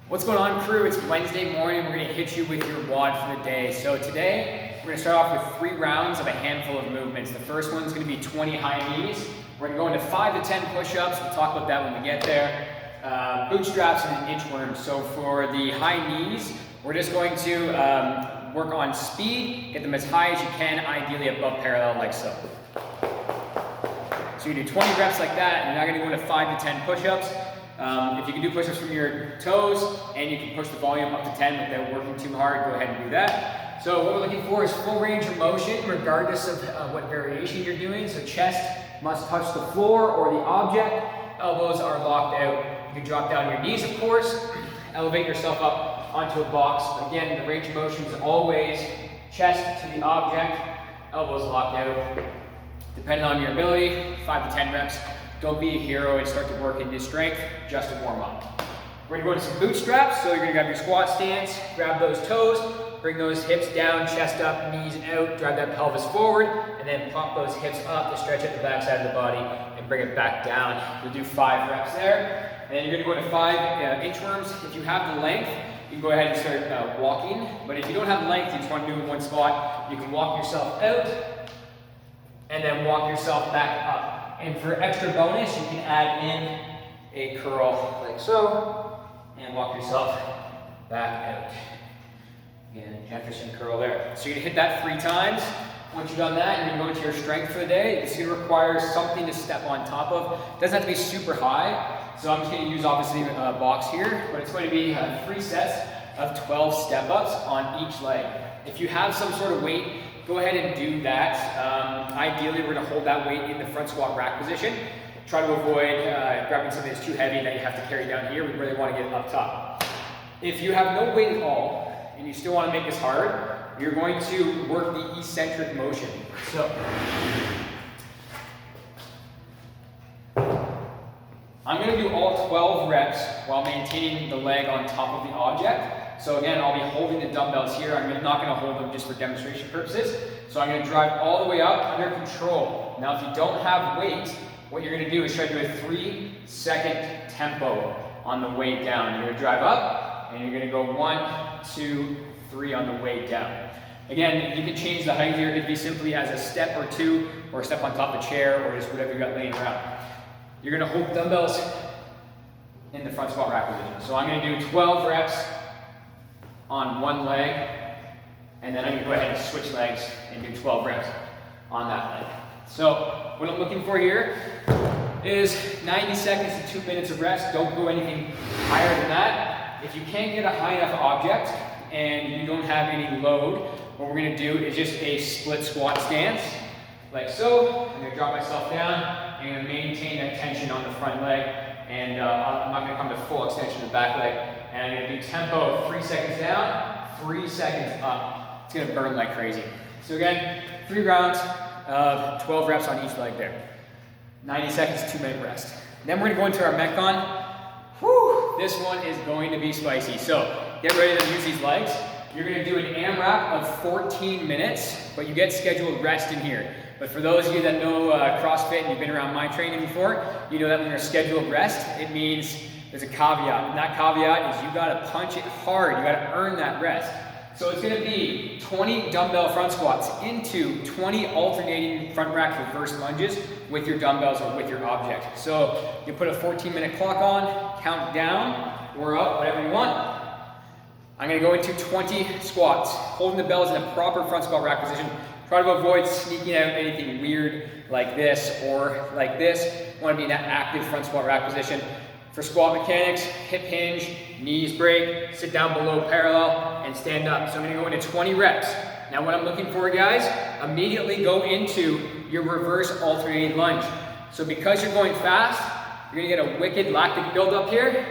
What's going on, crew? It's Wednesday morning. We're going to hit you with your WOD for the day. So today, we're going to start off with 3 rounds of a handful of movements. The first one's going to be 20 high knees. We're going to go into 5 to 10 push-ups. We'll talk about that when we get there. Bootstraps and inchworms. So for the high knees, we're just going to work on speed, get them as high as you can, ideally above parallel like so. So you do 20 reps like that, and you're not going to go into 5 to 10 push-ups. If you can do push-ups from your toes and you can push the volume up to 10 without working too hard, go ahead and do that. So what we're looking for is full range of motion regardless of what variation you're doing. So chest must touch the floor or the object. Elbows are locked out. You can drop down your knees, of course. Elevate yourself up onto a box. Again, the range of motion is always chest to the object, elbows locked out. Depending on your ability, 5 to 10 reps. Don't be a hero and start to work into strength, just to warm up. We're gonna go into some bootstraps, so you're gonna grab your squat stance, grab those toes, bring those hips down, chest up, knees out, drive that pelvis forward, and then pop those hips up to stretch out the back side of the body and bring it back down. You'll do 5 reps there. And then you're gonna go into 5 inchworms. If you have the length, you can go ahead and start walking. But if you don't have the length, you just wanna do it in one spot, you can walk yourself out and then walk yourself back up. And for extra bonus, you can add in a curl like so, and walk yourself back out. Again, Jefferson curl there. So you're gonna hit that 3 times. Once you've done that, you're gonna go into your strength for the day. It's gonna require something to step on top of. It doesn't have to be super high. So I'm just gonna use obviously a box here, but it's going to be 3 sets of 12 step-ups on each leg. If you have some sort of weight, go ahead and do that. Ideally, we're gonna hold that weight in the front squat rack position. Try to avoid grabbing something that's too heavy that you have to carry down here. We really wanna get it up top. If you have no weight at all, and you still wanna make this hard, you're going to work the eccentric motion. So, I'm gonna do all 12 reps while maintaining the leg on top of the object. So again, I'll be holding the dumbbells here. I'm not gonna hold them just for demonstration purposes. So I'm gonna drive all the way up under control. Now, if you don't have weight, what you're gonna do is try to do a 3-second tempo on the way down. You're gonna drive up, and you're gonna go 1, 2, 3 on the way down. Again, you can change the height here. It could be simply as a step or 2, or a step on top of a chair, or just whatever you got laying around. You're gonna hold dumbbells in the front squat rack position. So I'm gonna do 12 reps on one leg, and then I'm gonna go ahead and switch legs and do 12 reps on that leg. So what I'm looking for here is 90 seconds to 2 minutes of rest. Don't go anything higher than that. If you can't get a high enough object and you don't have any load, what we're gonna do is just a split squat stance, like so. I'm gonna drop myself down, I'm gonna maintain that tension on the front leg, and I'm not gonna come to full extension of the back leg. And I'm gonna do tempo of 3 seconds down, 3 seconds up. It's gonna burn like crazy. So again, 3 rounds of 12 reps on each leg there. 90 seconds, 2-minute rest. Then we're gonna go into our Metcon. Whew, this one is going to be spicy. So get ready to use these legs. You're gonna do an Amrap of 14 minutes, but you get scheduled rest in here. But for those of you that know CrossFit and you've been around my training before, you know that when you're scheduled rest, it means there's a caveat, and that caveat is you gotta punch it hard, you gotta earn that rest. So it's gonna be 20 dumbbell front squats into 20 alternating front rack reverse lunges with your dumbbells or with your object. So you put a 14-minute clock on, count down or up, whatever you want. I'm gonna go into 20 squats, holding the bells in a proper front squat rack position. Try to avoid sneaking out anything weird like this or like this. You wanna be in that active front squat rack position. For squat mechanics, hip hinge, knees break, sit down below parallel, and stand up. So I'm gonna go into 20 reps. Now what I'm looking for, guys, immediately go into your reverse alternating lunge. So because you're going fast, you're gonna get a wicked lactic buildup here.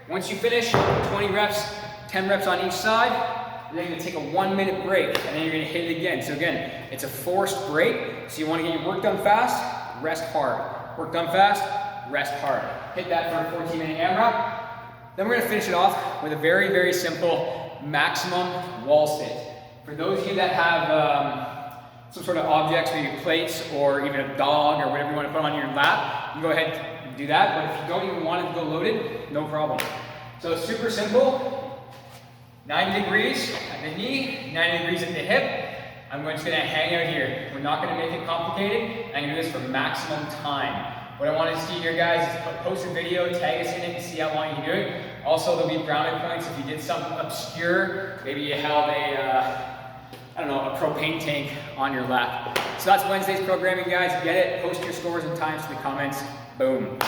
Once you finish 20 reps, 10 reps on each side, you're gonna take a 1-minute break, and then you're gonna hit it again. So again, it's a forced break. So you wanna get your work done fast, rest hard. Work done fast, rest hard. Hit that for a 14-minute AMRAP. Then we're gonna finish it off with a very, very simple maximum wall sit. For those of you that have some sort of objects, maybe plates or even a dog or whatever you wanna put on your lap, you go ahead and do that. But if you don't even want it to go loaded, no problem. So super simple, 90 degrees at the knee, 90 degrees at the hip. I'm just gonna hang out here. We're not gonna make it complicated. I'm gonna do this for maximum time. What I want to see here, guys, is post a video, tag us in it, and see how long you can do it. Also, there'll be brownie points if you did something obscure. Maybe you held a propane tank on your lap. So that's Wednesday's programming, guys. Get it, post your scores and times in the comments. Boom.